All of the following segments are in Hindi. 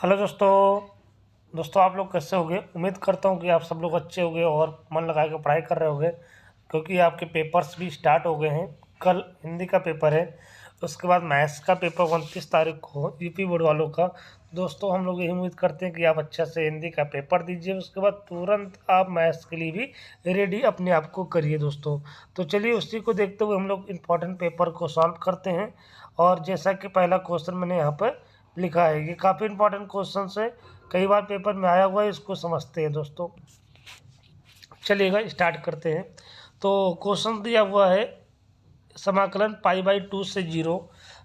हेलो दोस्तों आप लोग कैसे होगे। उम्मीद करता हूँ कि आप सब लोग अच्छे होंगे और मन लगा के पढ़ाई कर रहे होंगे, क्योंकि आपके पेपर्स भी स्टार्ट हो गए हैं। कल हिंदी का पेपर है, उसके बाद मैथ्स का पेपर 29 तारीख को यूपी बोर्ड वालों का। दोस्तों हम लोग यही उम्मीद करते हैं कि आप अच्छे से हिंदी का पेपर दीजिए, उसके बाद तुरंत आप मैथ्स के लिए भी रेडी अपने आप को करिए दोस्तों। तो चलिए उसी को देखते हुए हम लोग इम्पॉर्टेंट पेपर को सॉल्व करते हैं। और जैसा कि पहला क्वेश्चन मैंने यहाँ पर लिखा है, ये काफ़ी इंपॉर्टेंट क्वेश्चन है, कई बार पेपर में आया हुआ है, इसको समझते हैं दोस्तों। चलिएगा स्टार्ट करते हैं। तो क्वेश्चन दिया हुआ है समाकलन π/2 से 0,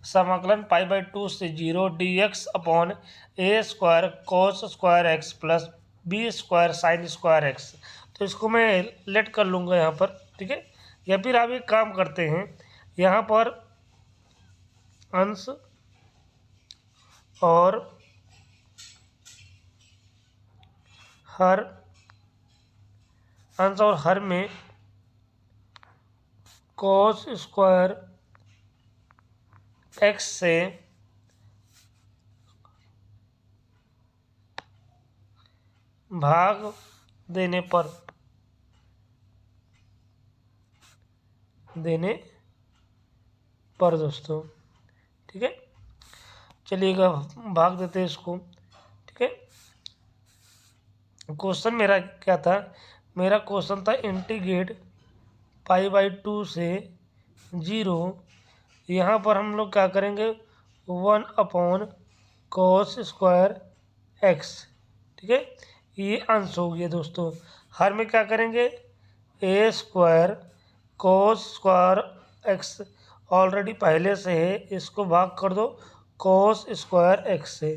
समाकलन π/2 से 0 dx upon a square cos square x plus B square sine square x. तो इसको मैं लेट कर लूँगा यहाँ पर, ठीक है। या फिर आप एक काम करते हैं, यहाँ पर अंश और हर में कॉस स्क्वायर एक्स से भाग देने पर दोस्तों, ठीक है। चलिएगा भाग देते हैं इसको, ठीक है। क्वेश्चन मेरा क्या था, मेरा क्वेश्चन था इंटीग्रेट π/2 से 0। यहाँ पर हम लोग क्या करेंगे, 1 अपॉन कॉस स्क्वायर एक्स, ठीक है। ये अंश हो गया दोस्तों। हर में क्या करेंगे, A square cos square X already पहले से है, इसको भाग कर दो कॉस स्क्वायर एक्स से।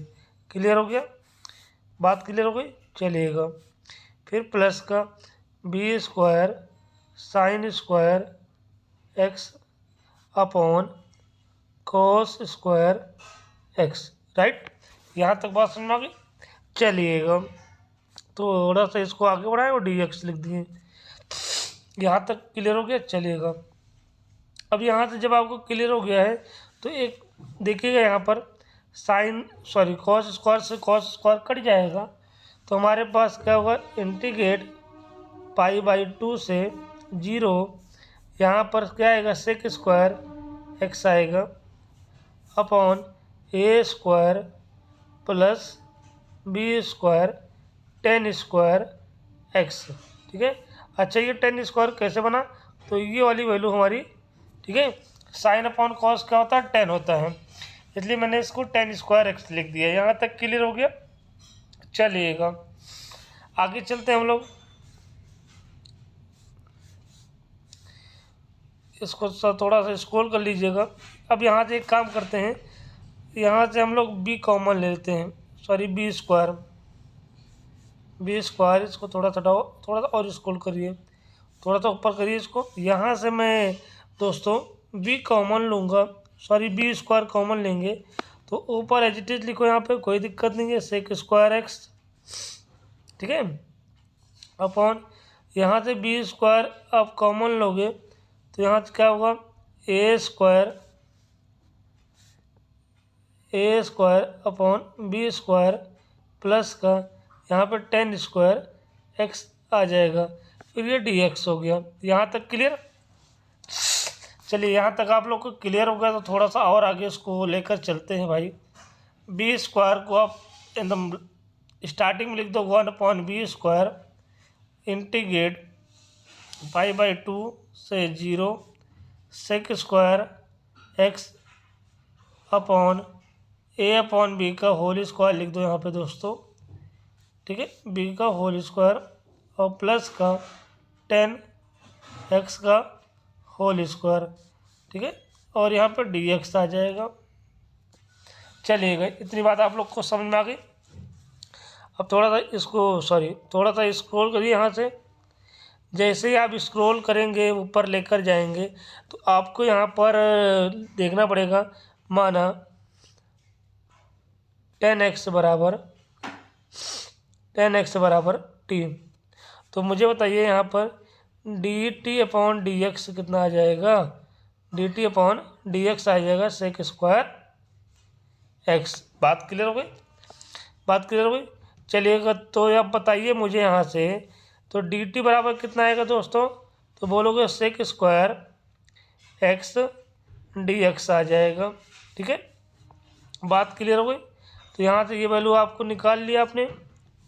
क्लियर हो गया, बात क्लियर हो गई। चलिएगा फिर प्लस का b square sine square x upon cos square x, right. यहाँ तक बात समझ में आ गई। चलिएगा थोड़ा सा इसको आगे बढ़ाए और डी एक्स लिख दिए। यहाँ तक क्लियर हो गया। चलिएगा अब यहाँ से जब आपको क्लियर हो गया है तो एक देखिएगा, यहाँ पर कॉस स्क्वायर से कॉस स्क्वायर कट जाएगा, तो हमारे पास क्या होगा, इंटीग्रेट π/2 से 0। यहाँ पर क्या आएगा, सेक स्क्वायर एक्स आएगा upon A square plus B square tan square X, ठीक है। अच्छा ये टेन स्क्वायर कैसे बना, तो ये वाली वैल्यू हमारी, ठीक है, साइन अपॉन कॉस क्या होता है, 10 होता है, इसलिए मैंने इसको टेन स्क्वायर एक्स लिख दिया। यहाँ तक क्लियर हो गया। चलिएगा आगे चलते हैं हम लोग, इसको थोड़ा सा स्क्रॉल कर लीजिएगा। अब यहाँ से एक काम करते हैं, यहाँ से हम लोग बी कॉमन ले लेते हैं, सॉरी बी स्क्वायर, इसको थोड़ा सा हटाओ, थोड़ा सा और स्क्रॉल करिए, थोड़ा सा ऊपर करिए इसको। यहाँ से मैं दोस्तों बी कॉमन लूँगा, सॉरी बी स्क्वायर कॉमन लेंगे, तो ऊपर एज इट इज लिखो, यहाँ पे कोई दिक्कत नहीं है, सेक स्क्वायर एक्स, ठीक है, अपॉन यहाँ से बी स्क्वायर आप कॉमन लोगे तो यहाँ से क्या होगा, A square upon B square plus का यहाँ पे टेन स्क्वायर एक्स आ जाएगा, फिर ये डी एक्स हो गया। यहाँ तक क्लियर। चलिए यहाँ तक आप लोग को क्लियर हो गया, तो थोड़ा सा और आगे इसको लेकर चलते हैं भाई। बी स्क्वायर को आप एकदम स्टार्टिंग में लिख दो, 1 अपॉन बी स्क्वायर इंटीग्रेट π/2 से 0 सेक स्क्वायर एक्स अपॉन ए अपॉन बी का होल स्क्वायर लिख दो यहाँ पे दोस्तों, ठीक है, बी का होल स्क्वायर और प्लस का 10 एक्स का होल स्क्वायर, ठीक है, और यहाँ पर डी एक्स आ जाएगा। चलिएगा इतनी बात आप लोग को समझ में आ गई। अब थोड़ा सा स्क्रॉल करिए यहाँ से। जैसे ही आप स्क्रॉल करेंगे ऊपर लेकर जाएंगे तो आपको यहाँ पर देखना पड़ेगा, माना 10x बराबर t। तो मुझे बताइए यहाँ पर dt अपॉन डी एक्स कितना आ जाएगा, dt अपॉन डी एक्स आ जाएगा सेक स्क्वायर एक्स। बात क्लियर हो गई, बात क्लियर हो गई। चलिएगा तो अब बताइए मुझे यहाँ से, तो डी टी बराबर कितना आएगा दोस्तों, तो बोलोगे sec square x D X आ जाएगा। ठीक है, बात क्लियर हो गई। तो यहाँ से ये वैल्यू आपको निकाल लिया आपने।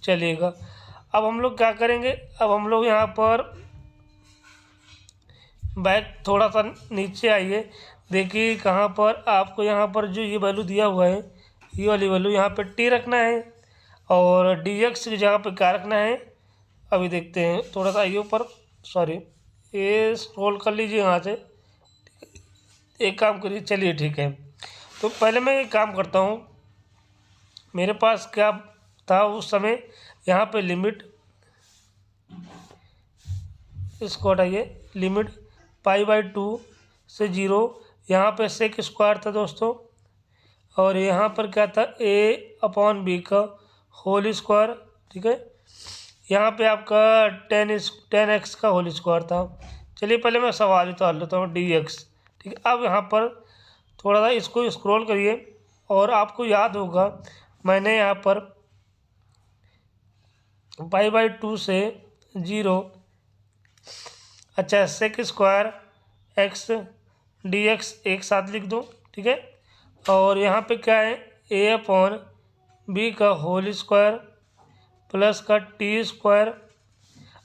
चलिएगा अब हम लोग क्या करेंगे, अब हम लोग यहाँ पर बैक थोड़ा सा नीचे आइए, देखिए कहाँ पर आपको यहाँ पर जो ये वैल्यू दिया हुआ है, ये वाली वैल्यू यहाँ पे टी रखना है और डी एक्स की जगह पे क्या रखना है, अभी देखते हैं। थोड़ा सा आइए ऊपर, सॉरी ये स्क्रॉल कर लीजिए यहाँ से। एक काम करिए, चलिए ठीक है, तो पहले मैं एक काम करता हूँ। मेरे पास क्या था उस समय, यहाँ पे लिमिट, इसको हटाइए, लिमिट पाई/2 से 0, यहाँ पे सेक स्क्वायर था दोस्तों, और यहाँ पर क्या था a/b का होल स्क्वायर। ठीक है, यहाँ पे आपका 10x का होल स्क्वायर था। चलिए पहले मैं सवाल ही तो हल लेता हूँ, dx। ठीक है, अब यहाँ पर थोड़ा सा इसको स्क्रॉल करिए और आपको याद होगा मैंने यहाँ पर पाई/2 से 0, अच्छा sec square x D x एक साथ लिख दो। ठीक है, और यहाँ पे क्या है a/b का होल स्क्वायर प्लस का टी स्क्वायर।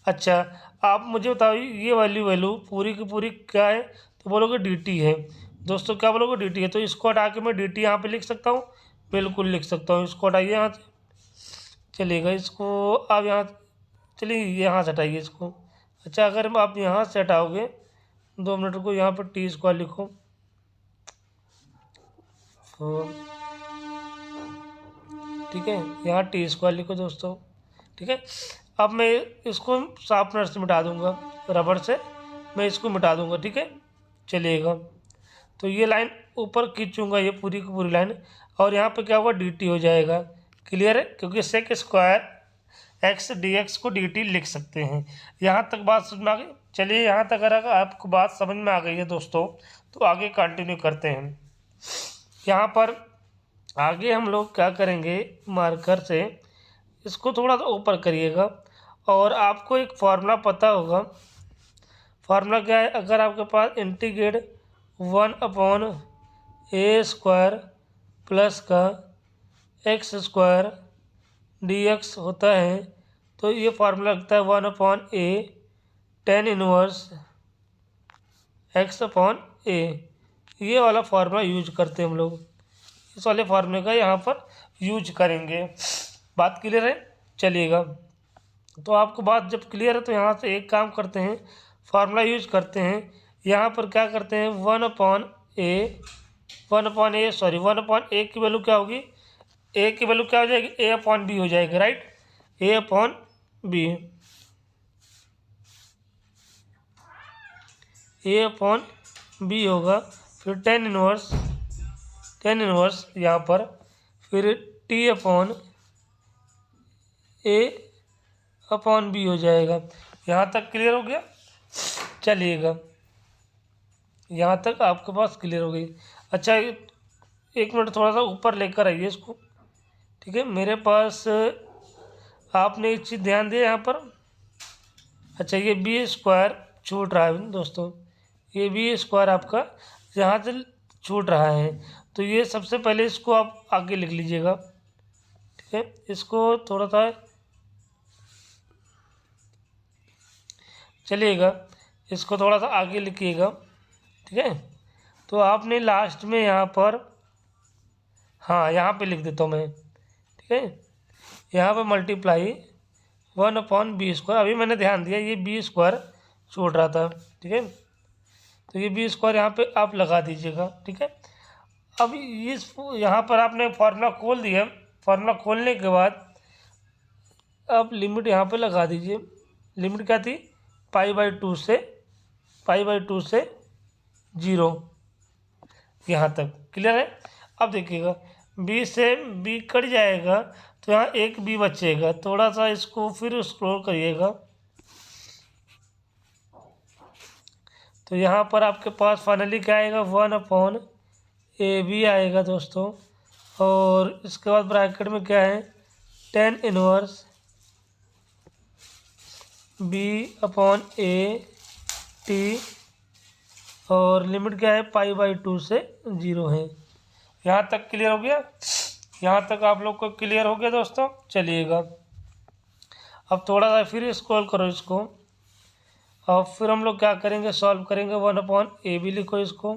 अच्छा आप मुझे बताओ ये वाली वैल्यू पूरी की पूरी क्या है, तो बोलोगे डी टी है दोस्तों, क्या बोलोगे डी टी है। तो इसको हटा के मैं डी टी यहाँ पर लिख सकता हूँ, बिल्कुल लिख सकता हूँ। इसको हटाइए यहाँ से, चलिएगा इसको आप यहाँ, चलिए यहाँ से हटाइए इसको। अच्छा अगर आप यहाँ से हटाओगे 2 मिनट को, यहाँ पर टी स्क्वायर लिखो, ठीक है, यहाँ टी स्क्वायर लिखो दोस्तों। ठीक है, अब मैं इसको शार्पनर से मिटा दूंगा, रबड़ से मैं इसको मिटा दूंगा। ठीक है, चलिएगा तो ये लाइन ऊपर खींचूंगा, ये पूरी की पूरी लाइन, और यहाँ पे क्या होगा डी टी हो जाएगा। क्लियर है, क्योंकि sec square x D x को डी टी लिख सकते हैं। यहाँ तक बात समझ में आ गई। चलिए यहाँ तक अगर आपको बात समझ में आ गई है दोस्तों, तो आगे कंटिन्यू करते हैं। यहाँ पर आगे हम लोग क्या करेंगे, मार्कर से इसको थोड़ा सा ऊपर करिएगा, और आपको एक फार्मूला पता होगा। फार्मूला क्या है, अगर आपके पास इंटीग्रेट 1/a² प्लस का एक्स स्क्वायर डी एक्स होता है, तो ये फार्मूला लगता है 1/a tan इनवर्स x/a। ये वाला फार्मूला यूज करते हैं हम लोग, इस वाले फार्मूले का यहाँ पर यूज करेंगे। बात क्लियर है, चलिएगा तो आपको बात जब क्लियर है तो यहाँ से एक काम करते हैं, फार्मूला यूज करते हैं। यहाँ पर क्या करते हैं 1/a की वैल्यू क्या होगी, a की वैल्यू क्या हो जाएगी, a/b हो जाएगी, राइट, a/b, a/b होगा। फिर tan इनवर्स यहाँ पर, फिर t/a/b हो जाएगा। यहाँ तक क्लियर हो गया। चलिएगा यहाँ तक आपके पास क्लियर हो गई। अच्छा एक मिनट थोड़ा सा ऊपर लेकर आइए इसको। ठीक है, मेरे पास आपने एक चीज़ ध्यान दिया यहाँ पर, अच्छा ये बी स्क्वायर छूट रहा है दोस्तों, ये बी स्क्वायर आपका यहाँ से छूट रहा है, तो ये सबसे पहले इसको आप आगे लिख लीजिएगा। ठीक है, इसको थोड़ा सा, चलिएगा इसको थोड़ा सा आगे लिखिएगा। ठीक है, तो आपने लास्ट में यहाँ पर, हाँ यहाँ पे लिख देता हूँ मैं। ठीक है, यहाँ पर मल्टीप्लाई 1/b², अभी मैंने ध्यान दिया ये b² छूट रहा था। ठीक है, तो ये b² यहाँ पे आप लगा दीजिएगा। ठीक है, अब इस यहाँ पर आपने फार्मूला खोल दिया, फार्मूला खोलने के बाद अब लिमिट यहाँ पे लगा दीजिए। लिमिट क्या थी, पाई/2 से 0, यहाँ तक क्लियर है। अब देखिएगा b से b कट जाएगा, तो यहाँ एक b बचेगा। थोड़ा सा इसको फिर स्क्रॉल करिएगा, तो यहाँ पर आपके पास फाइनली क्या आएगा 1/ab आएगा दोस्तों, और इसके बाद ब्रैकेट में क्या है tan inverse b upon a t, और लिमिट क्या है π/2 से 0 है। यहाँ तक क्लियर हो गया? यहाँ तक आप लोग को क्लियर हो गया दोस्तों? चलिएगा अब थोड़ा सा फिर स्क्रॉल करो इसको, और फिर हम लोग क्या करेंगे, सॉल्व करेंगे। 1/a भी लिखो इसको,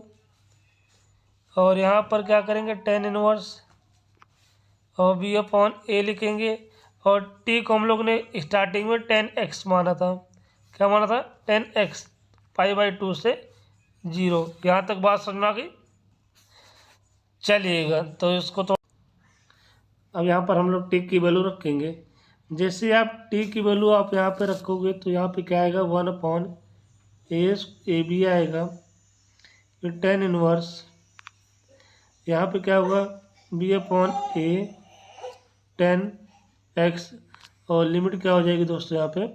और यहाँ पर क्या करेंगे, टेन इनवर्स और b/a लिखेंगे। और t को हम लोग ने स्टार्टिंग में 10x माना था। क्या माना था? 10x, π/2 से 0। यहाँ तक बात समझ में आ गई? चलिएगा तो इसको तो अब यहाँ पर हम लोग टी की वैल्यू रखेंगे। जैसे आप टी की वैल्यू आप यहाँ पे रखोगे तो यहाँ पे क्या आएगा, 1/a आएगा। फिर टेन इनवर्स, यहाँ पे क्या होगा, b/a 10x, और लिमिट क्या हो जाएगी दोस्तों, यहाँ पे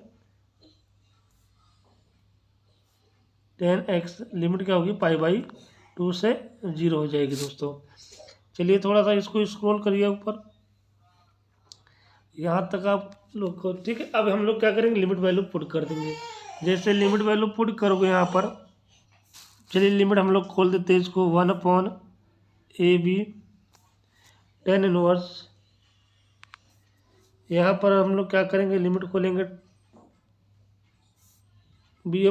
10x, लिमिट क्या होगी π/2 से 0 हो जाएगी दोस्तों। चलिए थोड़ा सा इसको स्क्रॉल करिए ऊपर, यहाँ तक आप लोग को ठीक है। अब हम लोग क्या करेंगे, लिमिट वैल्यू पुट कर देंगे। जैसे लिमिट वैल्यू पुट करोगे यहाँ पर, चलिए लिमिट हम लोग खोल देते हैं इसको। 1/ab 10 इनवर्स, यहाँ पर हम लोग क्या करेंगे, लिमिट खोलेंगे b/a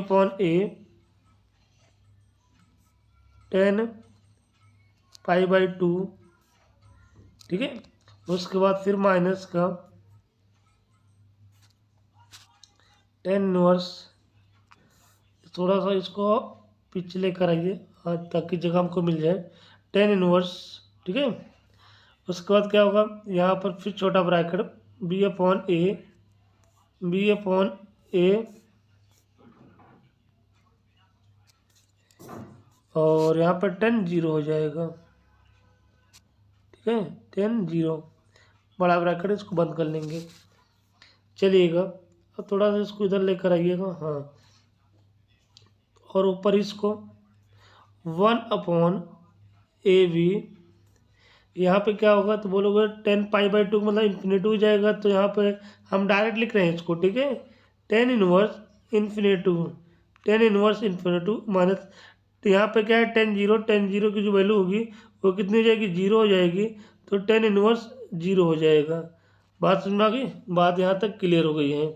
10 π/2, ठीक है। उसके बाद फिर माइनस का 10 इनवर्स, थोड़ा सा इसको पीछे लेकर आइए ताकि जगह हमको मिल जाए। 10 इनवर्स, ठीक है। उसके बाद क्या होगा, यहाँ पर फिर छोटा ब्रैकेट b/a और यहाँ पर 10 0 हो जाएगा, ठीक है। 10 0 बड़ा ब्रैकेट, इसको बंद कर लेंगे। चलिएगा अब थोड़ा सा इसको इधर लेकर आइएगा, हाँ, और ऊपर इसको 1/ab, यहाँ पे क्या होगा तो बोलोगे 10 π/2 मतलब इन्फिनेटी हो जाएगा। तो यहाँ पे हम डायरेक्ट लिख रहे हैं इसको, ठीक है। 10 इनवर्स इन्फिनेटू माइनस, तो यहाँ पे क्या है, 10 0 की जो वैल्यू होगी वो कितनी हो जाएगी, 0 हो जाएगी। तो 10 इनवर्स 0 हो जाएगा। बात समझ में आ गई? बात यहाँ तक क्लियर हो गई है।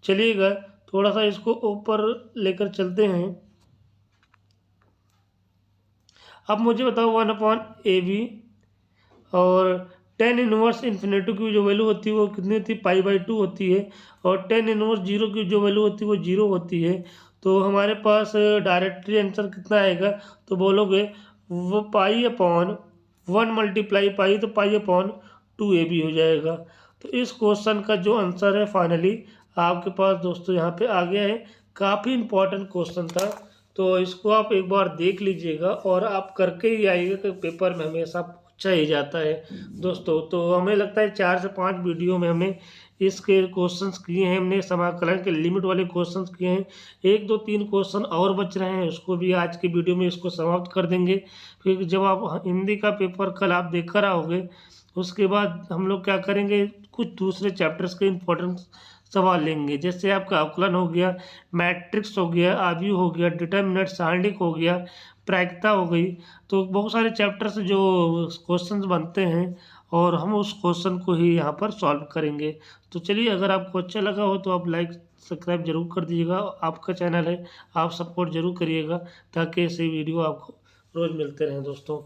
चलिएगा थोड़ा सा इसको ऊपर लेकर चलते हैं। अब मुझे बताओ 1/ab और 10 इनवर्स इन्फिनेटू की जो वैल्यू होती है वो कितनी होती है, π/2 होती है। और 10 इनवर्स 0 की जो वैल्यू होती है वो 0 होती है। तो हमारे पास डायरेक्टली आंसर कितना आएगा, तो बोलोगे वो π/1 मल्टीप्लाई पाई, तो π/2ab हो जाएगा। तो इस क्वेश्चन का जो आंसर है फाइनली आपके पास दोस्तों यहाँ पे आ गया है। काफ़ी इम्पोर्टेंट क्वेश्चन था, तो इसको आप एक बार देख लीजिएगा और आप करके ही आइएगा कि पेपर में हमेशा पूछा ही जाता है दोस्तों। तो हमें लगता है 4 से 5 वीडियो में हमने इसके क्वेश्चंस किए हैं, हमने समाकलन के लिमिट वाले क्वेश्चंस किए हैं। 1 2 3 क्वेश्चन और बच रहे हैं, उसको भी आज की वीडियो में इसको समाप्त कर देंगे। फिर जब आप हिंदी का पेपर कल आप देख कर आओगे, उसके बाद हम लोग क्या करेंगे, कुछ दूसरे चैप्टर्स के इम्पोर्टेंट सवाल लेंगे। जैसे आपका अवकलन हो गया, मैट्रिक्स हो गया, आव्यूह हो गया, डिटर्मिनेंट सारणिक हो गया, प्रायिकता हो गई। तो बहुत सारे चैप्टर्स जो क्वेश्चंस बनते हैं और हम उस क्वेश्चन को ही यहाँ पर सॉल्व करेंगे। तो चलिए, अगर आपको अच्छा लगा हो तो आप लाइक सब्सक्राइब जरूर कर दीजिएगा। आपका चैनल है, आप सपोर्ट जरूर करिएगा ताकि ऐसे वीडियो आपको रोज़ मिलते रहें दोस्तों।